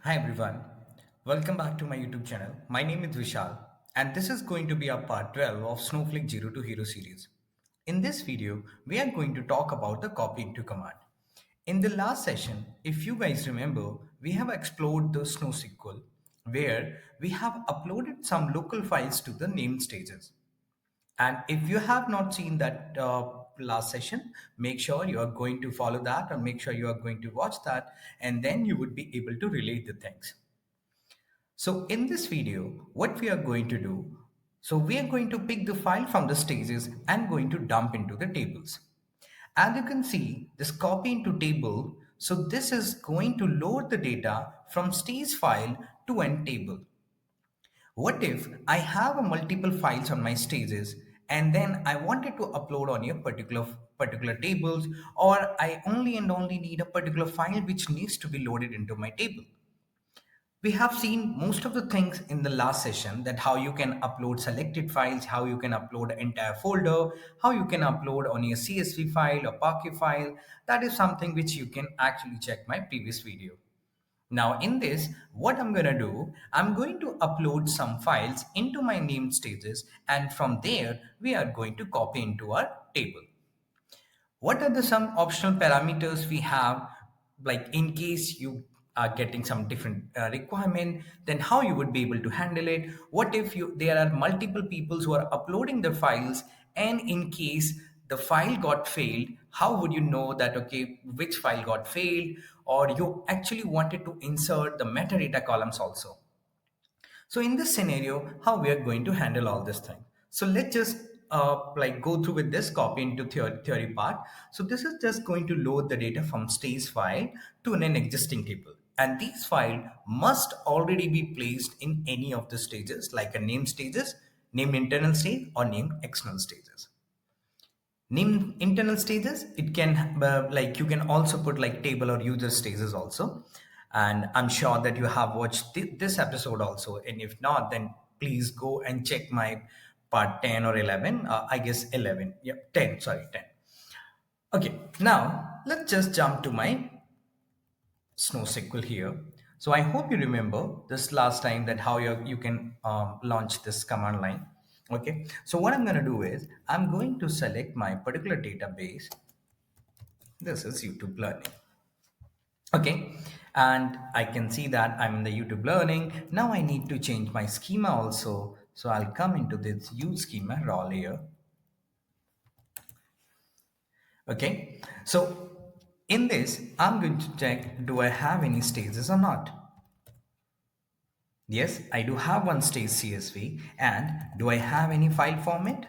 Hi everyone, welcome back to my YouTube channel. My name is Vishal and this is going to be our part 12 of Snowflake Zero to Hero series. In this video, we are going to talk about the copy into command. In the last session, if you guys remember, we have explored the SnowSQL where we have uploaded some local files to the named stages. And if you have not seen that last session, make sure you are going to follow that and make sure you are going to watch that, and then you would be able to relate the things. So in this video, what we are going to do, so we are going to pick the file from the stages and going to dump into the tables. As you can see, this copy into table, so this is going to load the data from stage file to end table. What if I have a multiple files on my stages and then I wanted to upload on a particular tables, or I only and only need a particular file which needs to be loaded into my table. We have seen most of the things in the last session, that how you can upload selected files, how you can upload an entire folder, how you can upload on a CSV file or Parquet file. That is something which you can actually check my previous video. Now in this, what I'm going to do, I'm going to upload some files into my named stages, and from there we are going to copy into our table. What are the some optional parameters we have, like in case you are getting some different requirement, then how you would be able to handle it? What if you there are multiple people who are uploading the files, and in case the file got failed, how would you know that okay which file got failed, or you actually wanted to insert the metadata columns also? So in this scenario, how we are going to handle all this thing. So let's just like go through with this copy into theory part. So this is just going to load the data from stage file to an existing table. And these file must already be placed in any of the stages, like a name stages, named internal stage or named external stages. Name internal stages, it can like you can also put like table or user stages also. And I'm sure that you have watched this episode also, and if not, then please go and check my part 10 or 11, I guess 11, yeah, 10, sorry, 10. Okay, now let's just jump to my SnowSQL here. So I hope you remember this last time, that how you can launch this command line. Okay, so what I'm going to do is I'm going to select my particular database. This is YouTube Learning. Okay, and I can see that I'm in the YouTube Learning. Now I need to change my schema also. So I'll come into this use schema raw layer. Okay, so in this, I'm going to check, do I have any stages or not? Yes, I do have one stage CSV. And do I have any file format?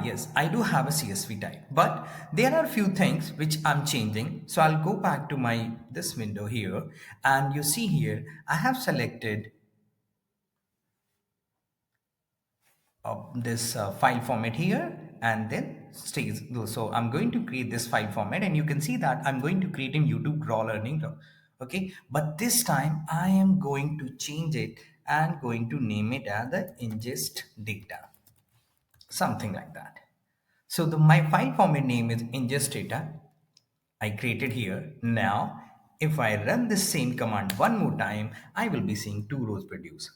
Yes, I do have a CSV type, but there are a few things which I'm changing. So I'll go back to my this window here, and you see here I have selected this file format here, and then stage. So I'm going to create this file format, and you can see that I'm going to create in YouTube raw learning. Okay, but this time I am going to change it and going to name it as the ingest data, something like that. So my file format name is ingest data. I created here. Now, if I run the same command one more time, I will be seeing two rows produced.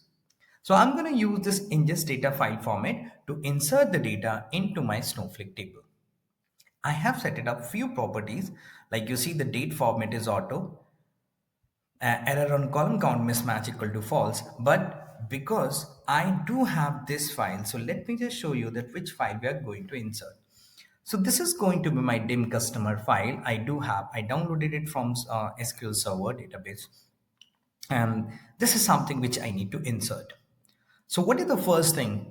So I'm going to use this ingest data file format to insert the data into my Snowflake table. I have set it up few properties, like you see the date format is auto, error on column count mismatch equal to false. But because I do have this file, so let me just show you that which file we are going to insert. So this is going to be my dim customer file. I downloaded it from SQL Server database. And this is something which I need to insert. So what is the first thing?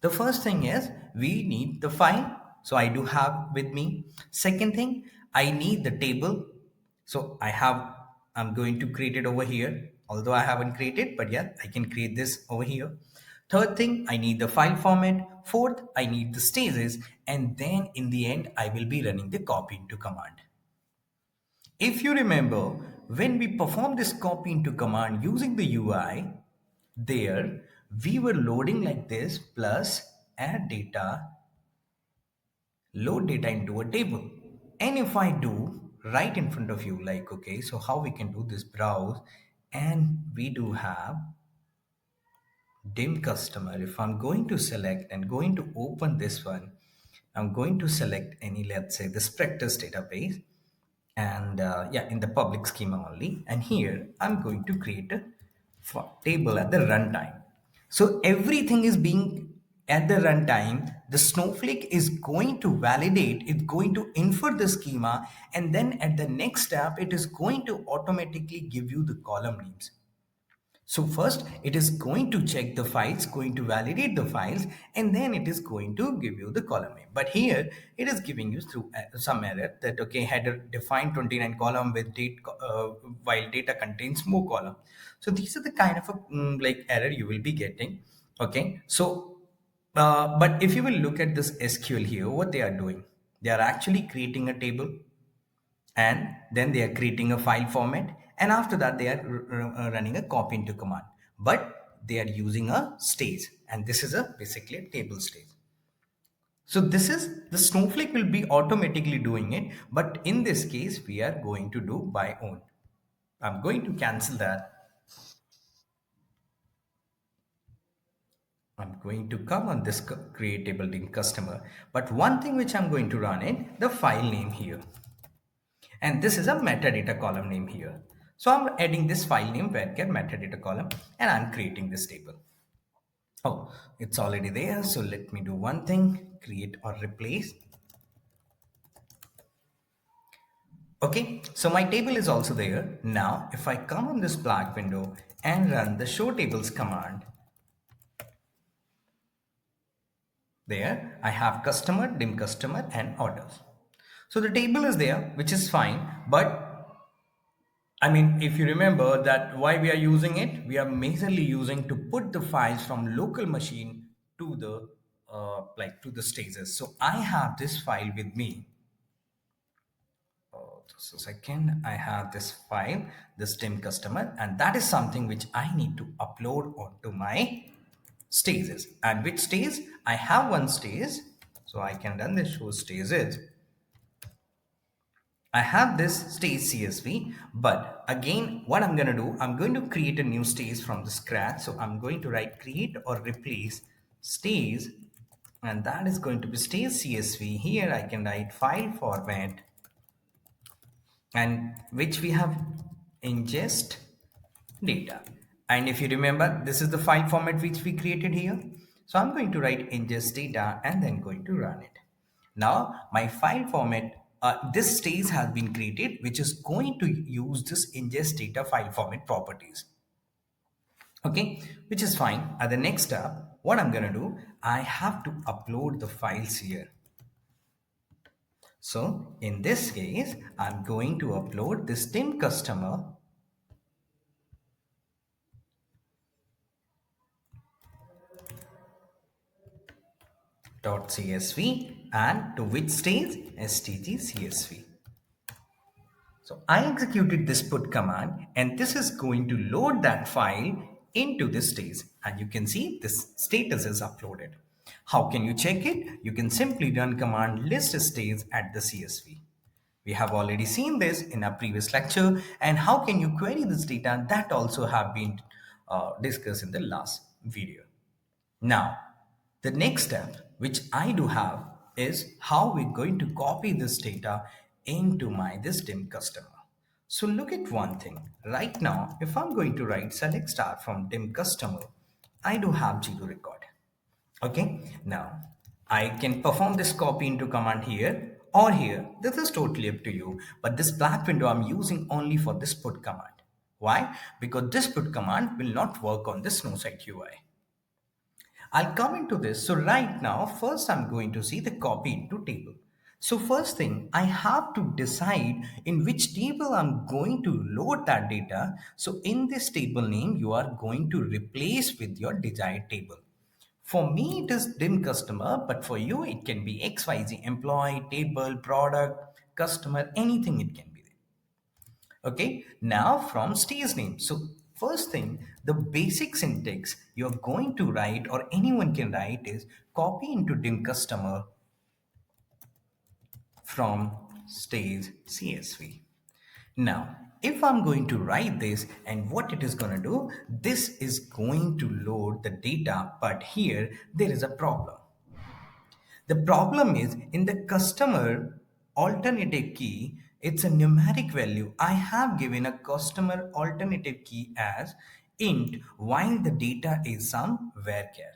The first thing is we need the file. So I do have with me. Second thing, I need the table. So I'm going to create it over here. Although I haven't created, but yeah, I can create this over here. Third thing, I need the file format. Fourth, I need the stages. And then in the end, I will be running the copy into command. If you remember, when we performed this copy into command using the UI, there we were loading like this plus add data, load data into a table. And if I do right in front of you, like, okay, so how we can do this browse, and we do have dim customer. If I'm going to select and going to open this one, I'm going to select any, let's say, this practice database, and yeah, in the public schema only. And here I'm going to create a table at the runtime. So everything is being at the runtime. The Snowflake is going to validate, it's going to infer the schema, and then at the next step, it is going to automatically give you the column names. So first it is going to check the files, going to validate the files, and then it is going to give you the column name. But here it is giving you through some error that, okay, header define 29 column with date while data contains more column. So these are the kind of like error you will be getting. Okay, so but if you will look at this SQL here, what they are doing, they are actually creating a table, and then they are creating a file format, and after that they are running a copy into command, but they are using a stage, and this is a basically a table stage. So this is the Snowflake will be automatically doing it, but in this case we are going to do by own. I'm going to cancel that. I'm going to come on this create table in customer, but one thing which I'm going to run it, the file name here. And this is a metadata column name here. So I'm adding this file name varchar metadata column, and I'm creating this table. Oh, it's already there. So let me do one thing, create or replace. Okay, so my table is also there. Now, if I come on this black window and run the show tables command, there I have customer, dim customer, and orders. So the table is there, which is fine, but I mean, if you remember that why we are using it, we are majorly using to put the files from local machine to the like to the stages. So I have this file with me. Just a second. I have this file, this dim customer, and that is something which I need to upload onto my stages. And which stage? I have one stage, so I can run this show stages. I have this stage CSV, but again, what I'm going to do, I'm going to create a new stage from the scratch. So I'm going to write create or replace stage, and that is going to be stage CSV. Here I can write file format, and which we have ingest data. And if you remember, this is the file format which we created here. So I'm going to write ingest data and then going to run it. Now my file format, this stage has been created, which is going to use this ingest data file format properties. Okay, which is fine. At the next step, what I'm going to do, I have to upload the files here. So in this case, I'm going to upload this dim customer .csv and to which stage? stg csv. So I executed this put command, and this is going to load that file into this stage, and you can see this status is uploaded. How can you check it? You can simply run command list stage at the CSV. We have already seen this in our previous lecture, and how can you query this data, that also have been discussed in the last video. Now, the next step, which I do have, is how we're going to copy this data into my this dim customer. So look at one thing. Right now, if I'm going to write select star from dim customer, I do have zero record. Okay, now I can perform this copy into command here or here. This is totally up to you. But this black window I'm using only for this put command. Why? Because this put command will not work on this Snowflake UI. I'll come into this. So right now, first I'm going to see the copy into table. So first thing, I have to decide in which table I'm going to load that data. So in this table name, you are going to replace with your desired table. For me, it is dim customer, but for you, it can be XYZ, employee, table, product, customer, anything it can be. Okay, now from stage name. So first thing, the basic syntax you're going to write or anyone can write is copy into dim customer from stays CSV. Now, if I'm going to write this and what it is going to do, this is going to load the data, but here there is a problem. The problem is in the customer alternative key, it's a numeric value. I have given a customer alternative key as int while the data is some varchar.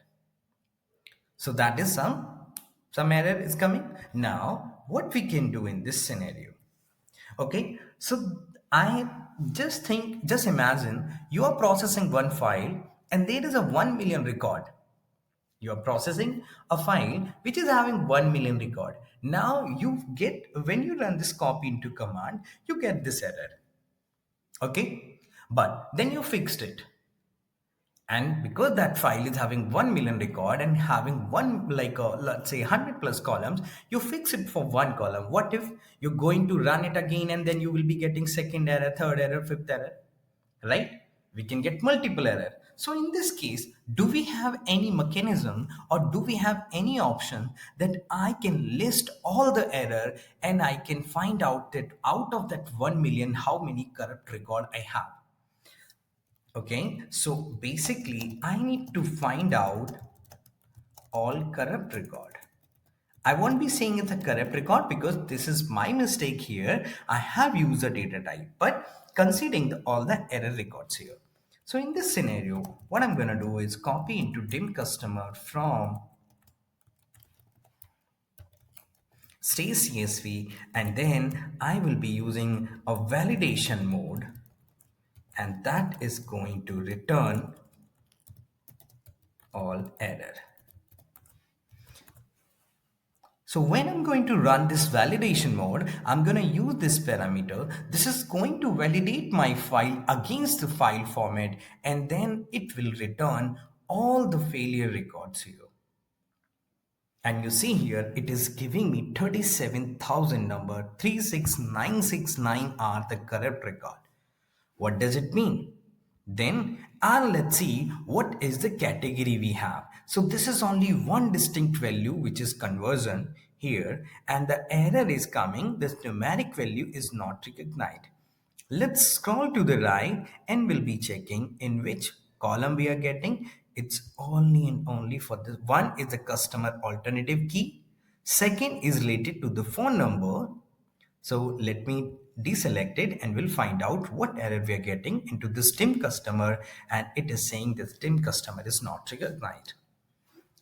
So that is some error is coming. Now, what we can do in this scenario? Okay, so I just imagine you are processing one file and there is a 1 million record. You are processing a file which is having 1 million record. Now you get, when you run this copy into command, you get this error. Okay, but then you fixed it. And because that file is having 1 million record and having one, like let's say 100 plus columns, you fix it for one column. What if you're going to run it again and then you will be getting second error, third error, fifth error, right? We can get multiple error. So in this case, do we have any mechanism or do we have any option that I can list all the error and I can find out that out of that 1 million, how many corrupt record I have? Okay, so basically I need to find out all corrupt record. I won't be saying it's a corrupt record because this is my mistake here. I have used a data type, but considering all the error records here. So in this scenario, what I'm going to do is copy into dim customer from stay CSV, and then I will be using a validation mode, and that is going to return all error. So when I'm going to run this validation mode, I'm going to use this parameter. This is going to validate my file against the file format, and then it will return all the failure records here. And you see here, it is giving me 37,000 number, 36969 are the correct record. What does it mean? Then let's see what is the category we have. So this is only one distinct value, which is conversion here, and the error is coming. This numeric value is not recognized. Let's scroll to the right and we'll be checking in which column we are getting. It's only and only for this one is the customer alternative key. Second is related to the phone number. So let me deselect it and we'll find out what error we are getting into this dim customer, and it is saying this dim customer is not recognized.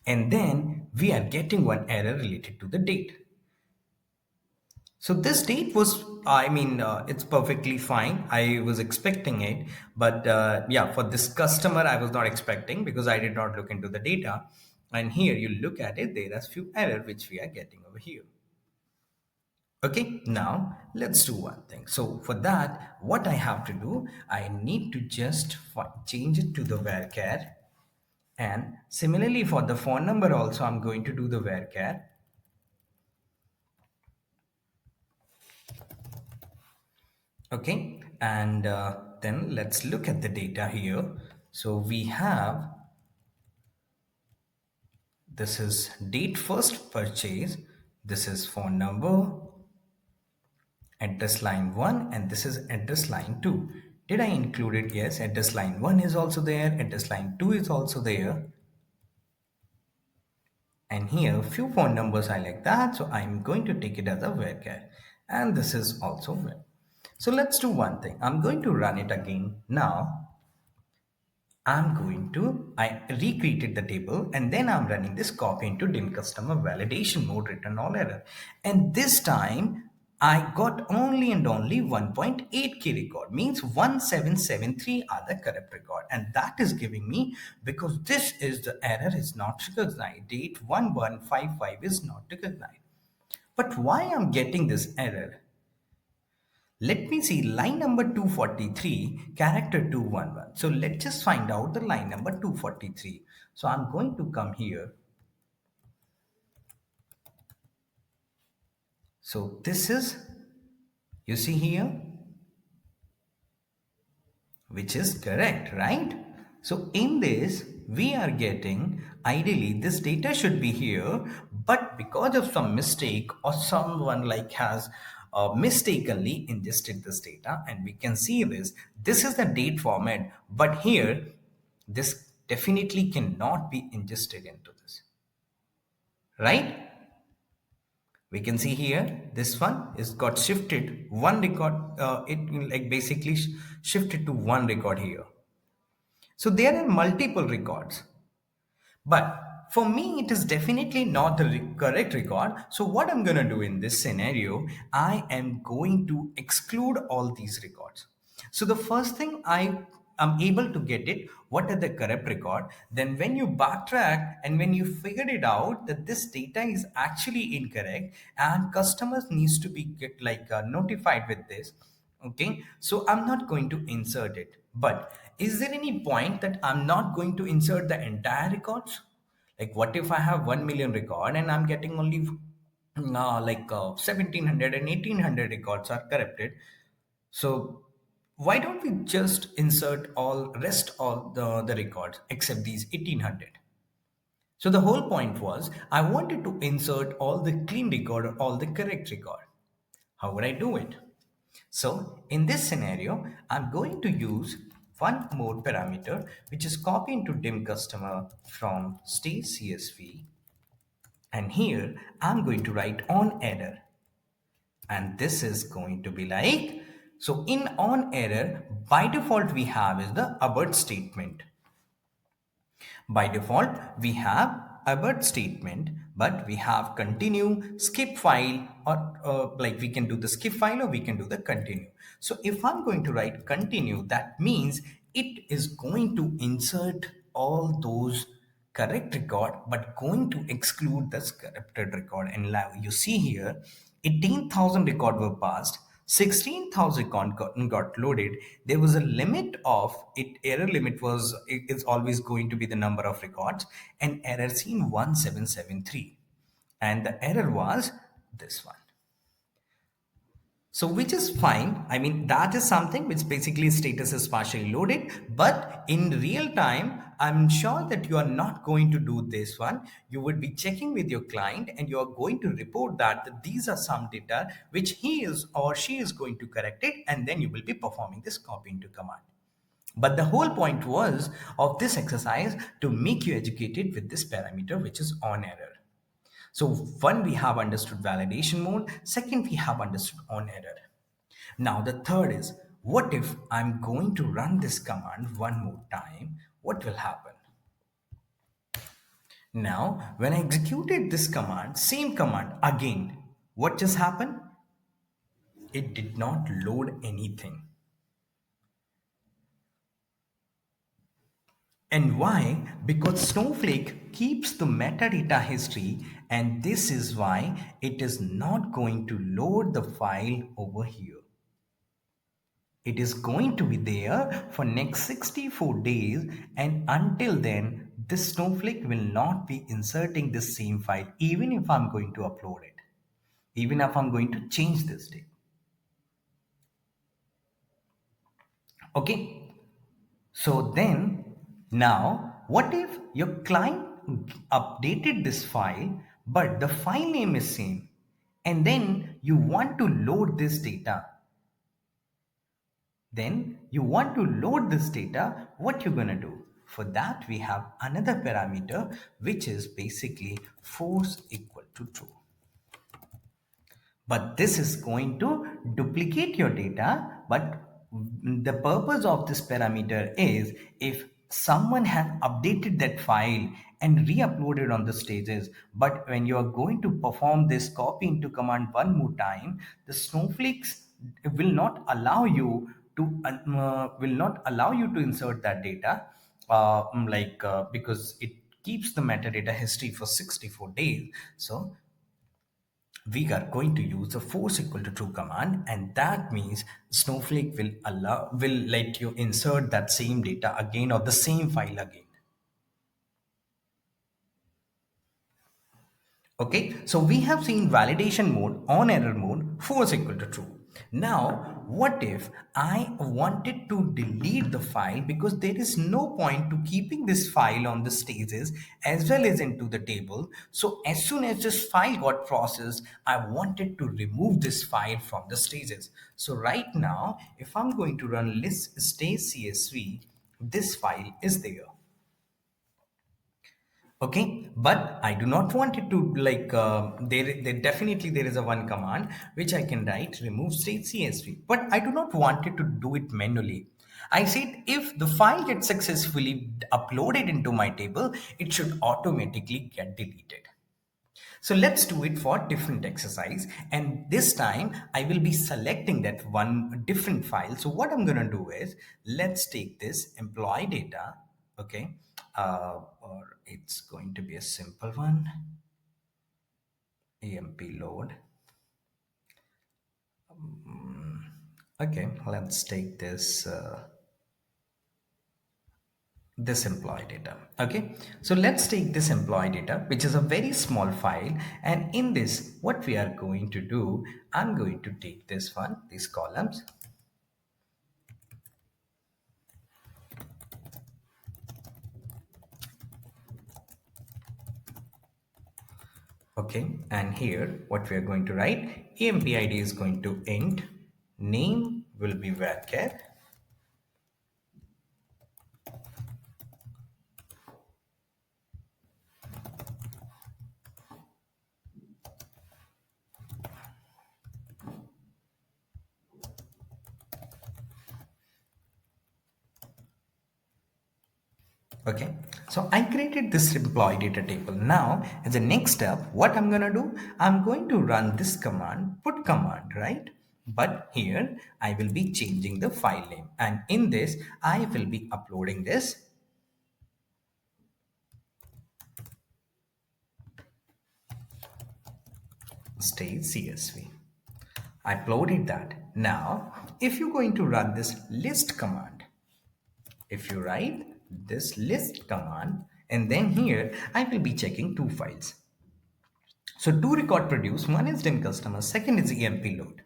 And then we are getting one error related to the date. So this date was, it's perfectly fine. I was expecting it, but yeah, for this customer, I was not expecting because I did not look into the data. And here you look at it, there are few error which we are getting over here. Okay, now let's do one thing. So for that, what I have to do, I need to just change it to the varchar. And similarly for the phone number also, I'm going to do the varchar. Okay, and then let's look at the data here. So we have, this is date first purchase, this is phone number, address line 1, and this is address line 2. Did I include it? Yes, address line 1 is also there, address line 2 is also there. And here few phone numbers I like that, so I'm going to take it as a varchar, and this is also var. So let's do one thing. I'm going to run it again. Now I recreated the table and then I'm running this copy into dim customer validation mode, return all error. And this time I got only and only 1.8k record, means 1773 are the correct record. And that is giving me, because this is the error is not recognized. Date 1155 is not recognized. But why I'm getting this error? Let me see line number 243, character 211. So let's just find out the line number 243. So I'm going to come here. So this is, you see here, which is correct, right? So in this, we are getting, ideally this data should be here, but because of some mistake or someone like has mistakenly ingested this data, and we can see this is the date format, but here this definitely cannot be ingested into this, right? We can see here this one is got shifted one record, it like basically shifted to one record here. So there are multiple records. But for me, it is definitely not the correct record. So what I'm going to do in this scenario, I am going to exclude all these records. So the first thing I am able to get it, what are the correct record? Then when you backtrack and when you figured it out that this data is actually incorrect and customers needs to be get like notified with this. Okay, so I'm not going to insert it. But is there any point that I'm not going to insert the entire records? Like, what if I have 1 million record and I'm getting only 1700 and 1800 records are corrupted? So why don't we just insert all rest all the records except these 1800? So the whole point was I wanted to insert all the clean record or all the correct record. How would I do it? So in this scenario, I'm going to use one more parameter, which is copy into dim customer from state CSV. And here I'm going to write on error. And this is going to be like, so in on error, by default, we have is the abort statement. By default, we have abort statement, but we have continue, skip file, or like we can do the skip file or we can do the continue. So if I'm going to write continue, that means it is going to insert all those correct record, but going to exclude the corrupted record. And you see here, 18,000 record were passed, 16,000 got loaded. There was a limit of it. Error limit was it is always going to be the number of records, and error seen 1773, and the error was this one. So which is fine. I mean, that is something which basically status is partially loaded, but in real time, I'm sure that you are not going to do this one. You would be checking with your client and you are going to report that these are some data which he is or she is going to correct it, and then you will be performing this copy into command. But the whole point was of this exercise to make you educated with this parameter, which is on error. So one, we have understood validation mode. Second, we have understood on error. Now the third is, what if I'm going to run this command one more time? What will happen? Now, when I executed this command, same command again, what just happened? It did not load anything. And why? Because Snowflake keeps the metadata history, and this is why it is not going to load the file over here. It is going to be there for next 64 days, and until then, this Snowflake will not be inserting the same file, even if I'm going to upload it, even if I'm going to change this date. Okay. So then, now, what if your client updated this file, but the file name is same, and then you want to load this data? Then you want to load this data, what you're going to do? For that, we have another parameter, which is basically force equal to true. But this is going to duplicate your data. But the purpose of this parameter is if someone has updated that file and re-uploaded on the stages, but when you are going to perform this copy into command one more time, the snowflakes will not allow you to insert that data, because it keeps the metadata history for 64 days. So we are going to use the force equal to true command, and that means Snowflake will let you insert that same data again or the same file again. Okay, so we have seen validation mode, on error mode, force equal to true. Now what if I wanted to delete the file, because there is no point to keeping this file on the stages as well as into the table. So as soon as this file got processed, I wanted to remove this file from the stages. So right now, if I'm going to run list stage CSV, this file is there. Okay, but I do not want it to like there definitely there is a one command which I can write, remove state CSV, but I do not want it to do it manually. I said if the file gets successfully uploaded into my table, it should automatically get deleted. So let's do it for different exercise, and this time I will be selecting that one different file. So what I'm going to do is, let's take this employee data. Okay, or it's going to be a simple one, emp load. Okay, let's take this employee data. Okay, so let's take this employee data, which is a very small file, and in this what we are going to do, I'm going to take this one, these columns. Okay, and here what we are going to write, emp id is going to int, name will be varchar. Okay, so I created this employee data table. Now as the next step, what I'm going to do, I'm going to run this command, put command, right? But here I will be changing the file name, and in this I will be uploading this stage CSV. I uploaded that. Now if you're going to run this list command, if you write this list command, and then here I will be checking two files. So two record produce, one is dim customer, second is emp load.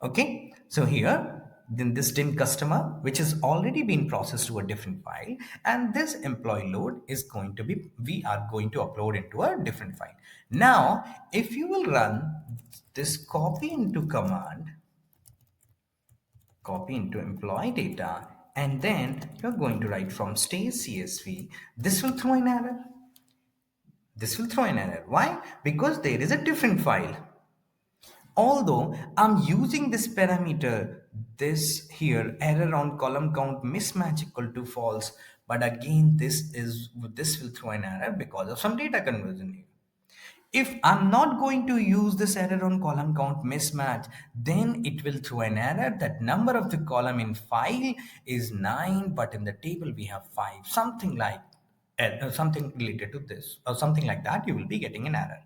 Okay, so here then this dim customer, which has already been processed to a different file, and this employee load is going to be, we are going to upload into a different file. Now if you will run this copy into command, copy into employee data, and then you're going to write from stage CSV, this will throw an error. This will throw an error. Why? Because there is a different file. Although I'm using this parameter, this here error on column count mismatch equal to false, but again this will throw an error because of some data conversion here. If I'm not going to use this error on column count mismatch, then it will throw an error that number of the column in file is 9, but in the table we have 5. Something like something related to this or something like that, you will be getting an error.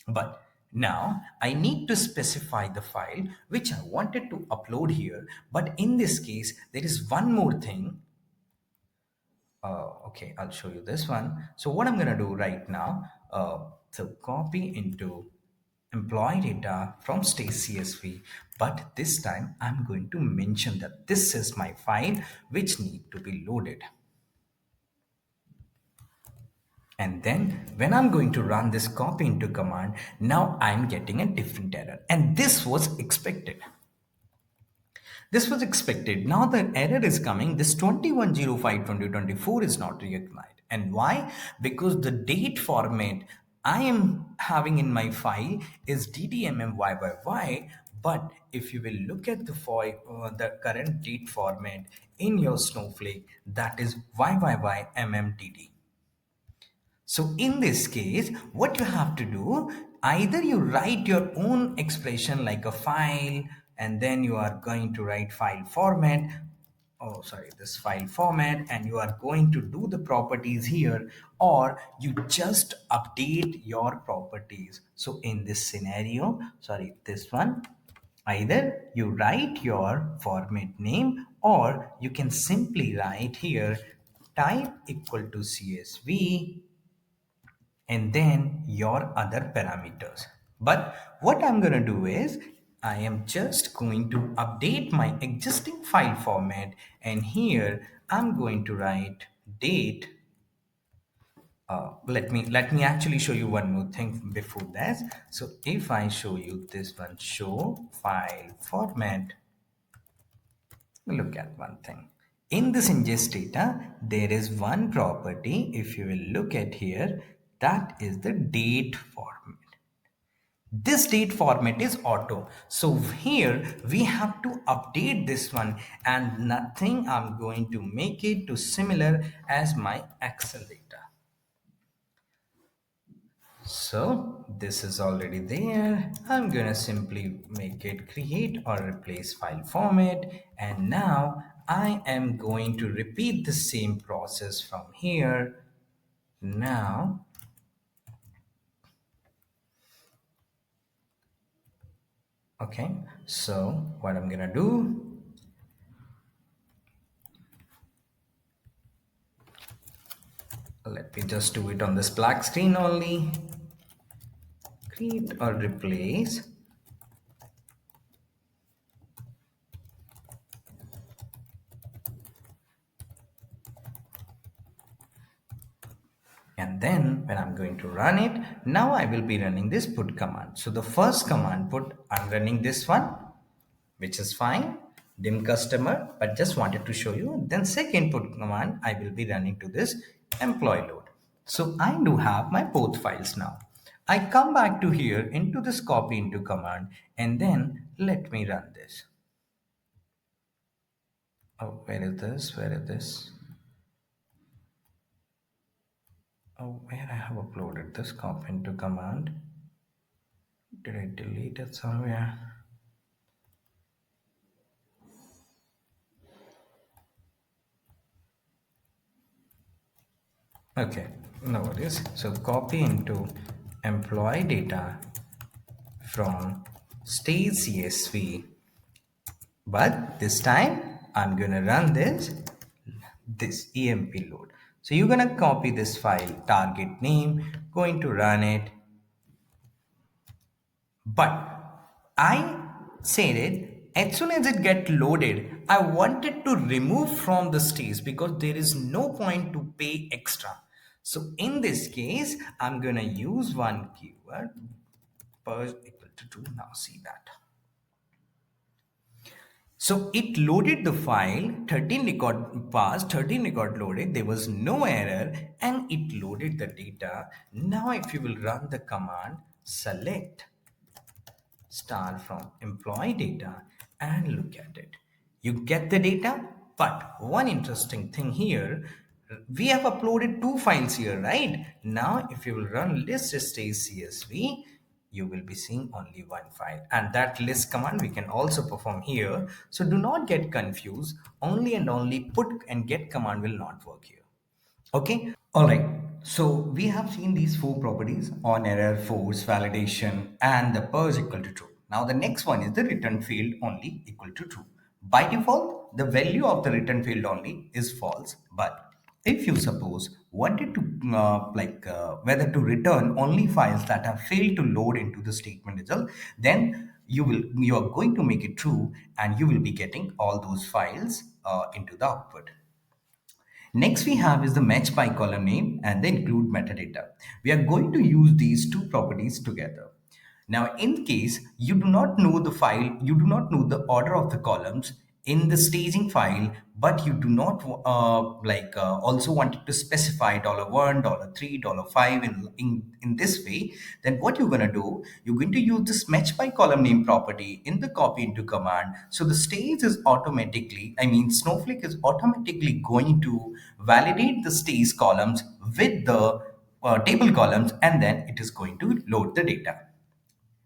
But now I need to specify the file which I wanted to upload here. But in this case, there is one more thing. Okay, I'll show you this one. So what I'm going to do right now, so copy into employee data from stage CSV, but this time I'm going to mention that this is my file which need to be loaded. And then when I'm going to run this copy into command, now I'm getting a different error. And this was expected. This was expected. Now the error is coming. This 2105-2024 is not recognized. And why? Because the date format I am having in my file is ddmmyy. But if you will look at the current date format in your Snowflake, that is YYYMMTD. So in this case, what you have to do, either you write your own expression like a file, and then you are going to write file format, this file format, and you are going to do the properties here, or you just update your properties. So in this scenario, this one, either you write your format name, or you can simply write here type equal to CSV and then your other parameters. But what I'm going to do is I am just going to update my existing file format, and here I'm going to write date. Let me actually show you one more thing before that. So if I show you this one, show file format, look at one thing. In this ingest data, there is one property, if you will look at here, that is the date format. This date format is auto. So here we have to update this one, and nothing, I'm going to make it to similar as my Excel data. So this is already there. I'm gonna simply make it create or replace file format, and now I am going to repeat the same process from here. Now, okay, so what I'm gonna do, let me just do it on this black screen only. Create or replace. And then when I'm going to run it, now I will be running this put command. So the first command put, I'm running this one, which is fine, dim customer, but just wanted to show you. Then second put command, I will be running to this employee load. So I do have my both files now. I come back to here into this copy into command, and then let me run this. Oh, where is this? Where is this? Oh, where I have uploaded this copy into command. Did I delete it somewhere? Okay, no worries. So copy into employee data from stage CSV. But this time I'm gonna run this EMP load. So you're gonna copy this file, target name, going to run it. But I said it, as soon as it get loaded, I wanted to remove from the stage because there is no point to pay extra. So in this case, I'm gonna use one keyword, purge equal to true. Now see that. So it loaded the file, 13 record passed, 13 record loaded, there was no error, and it loaded the data. Now if you will run the command, select star from employee data and look at it. You get the data, but one interesting thing here, we have uploaded two files here, right? Now, if you will run list stage CSV, you will be seeing only one file, and that list command we can also perform here. So do not get confused. Only and only put and get command will not work here. Okay. All right. So we have seen these four properties: on error, force, validation, and the purge equal to true. Now the next one is the return field only equal to true. By default, the value of the return field only is false. But if you suppose wanted to whether to return only files that have failed to load into the statement result, then you are going to make it true, and you will be getting all those files into the output. Next we have is the match by column name and the include metadata. We are going to use these two properties together. Now, in case you do not know the file, you do not know the order of the columns in the staging file, but you do not also wanted to specify $1, $3, $5 in this way, then what you're going to do, you're going to use this match by column name property in the copy into command. So the stage is automatically, Snowflake is automatically going to validate the stage columns with the table columns, and then it is going to load the data.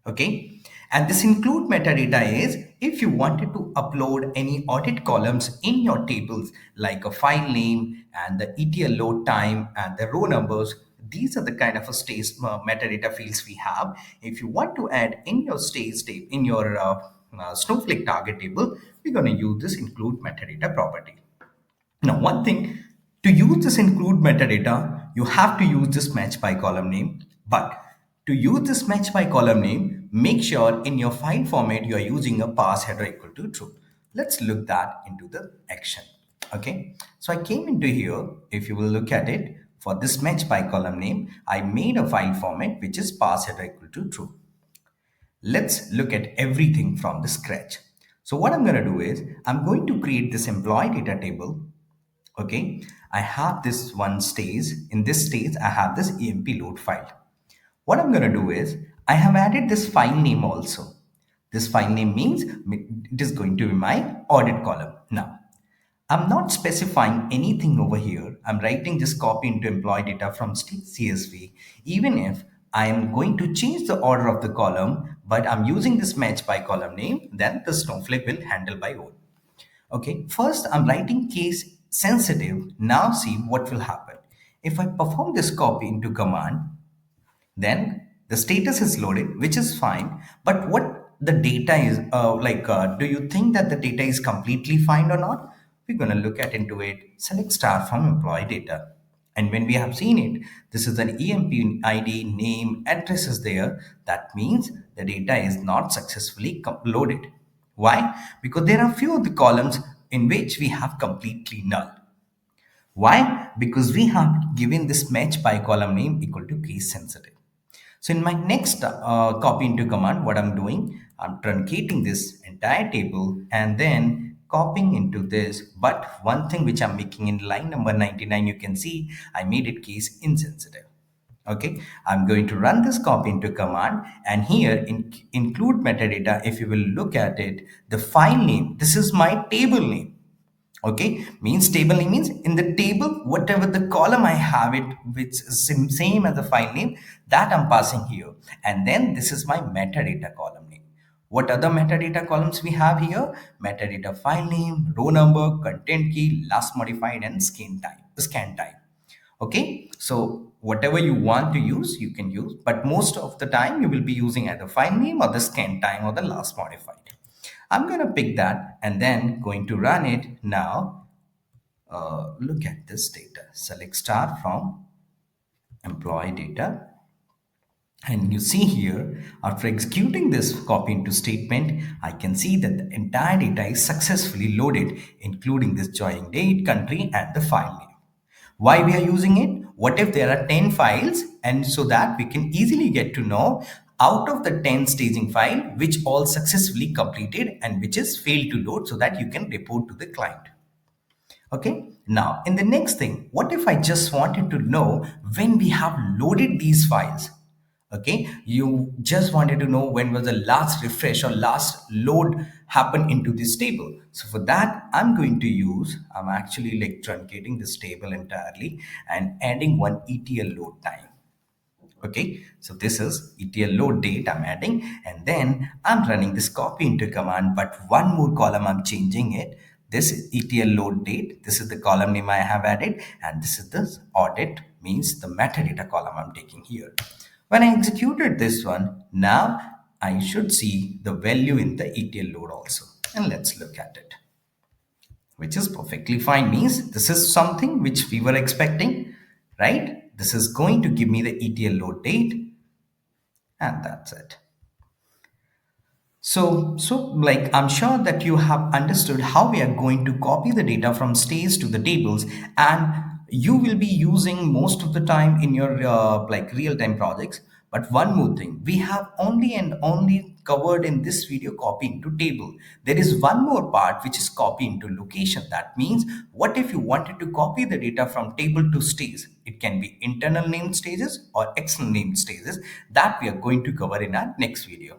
Okay, and this include metadata is if you wanted to upload any audit columns in your tables, like a file name and the ETL load time and the row numbers. These are the kind of a stage metadata fields we have. If you want to add in your stage table, in your Snowflake target table, we're going to use this include metadata property. Now, one thing, to use this include metadata, you have to use this match by column name. But to use this match by column name, make sure in your file format you are using a parse header equal to true. Let's look that into the action. Okay, so I came into here. If you will look at it, for this match by column name, I made a file format which is parse header equal to true. Let's look at everything from the scratch. So what I'm going to do is I'm going to create this employee data table. Okay, I have this one stage. In this stage, I have this emp load file. What I'm going to do is I have added this file name also. This file name means it is going to be my audit column. Now, I'm not specifying anything over here. I'm writing just copy into employee data from CSV. Even if I am going to change the order of the column, but I'm using this match by column name, then the Snowflake will handle by own. Okay, first I'm writing case sensitive. Now see what will happen. If I perform this copy into command, then the status is loaded, which is fine. But what the data is do you think that the data is completely fine or not? We're going to look at into it. Select star from employee data, and when we have seen it, this is an emp id, name, address is there. That means the data is not successfully loaded. Why? Because there are few of the columns in which we have completely null. Why? Because we have given this match by column name equal to case sensitive. So in my next copy into command, what I'm doing, I'm truncating this entire table and then copying into this. But one thing which I'm making in line number 99, you can see I made it case insensitive. Okay, I'm going to run this copy into command, and here include metadata. If you will look at it, the file name, this is my table name. Okay, means table name means in the table whatever the column I have it which is same as the file name, that I'm passing here. And then this is my metadata column name. What other metadata columns we have here? Metadata file name, row number, content key, last modified, and scan time. Okay, so whatever you want to use you can use, but most of the time you will be using either file name or the scan time or the last modified. I'm going to pick that and then going to run it now. Look at this data. Select star from employee data. And you see here, after executing this copy into statement, I can see that the entire data is successfully loaded, including this joining date, country, and the file name. Why we are using it? What if there are 10 files? And so that we can easily get to know out of the 10 staging file, which all successfully completed and which is failed to load, so that you can report to the client. Okay, now in the next thing, what if I just wanted to know when we have loaded these files? Okay, you just wanted to know when was the last refresh or last load happen into this table. So for that, I'm actually like truncating this table entirely and adding one ETL load time. Okay, so this is ETL load date I'm adding, and then I'm running this copy into command, but one more column I'm changing it. This is ETL load date, this is the column name I have added, and this is the audit, means the metadata column I'm taking here. When I executed this one, now I should see the value in the ETL load also, and let's look at it, which is perfectly fine. Means this is something which we were expecting, right? This is going to give me the ETL load date, and that's it. So I'm sure that you have understood how we are going to copy the data from stage to the tables, and you will be using most of the time in your real-time projects. But one more thing, we have only and only covered in this video copying to table. There is one more part which is copying to location. That means what if you wanted to copy the data from table to stage? It can be internal named stages or external named stages, that we are going to cover in our next video.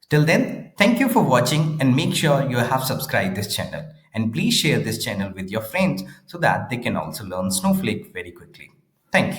Till then, thank you for watching, and make sure you have subscribed this channel, and please share this channel with your friends so that they can also learn Snowflake very quickly. Thank you.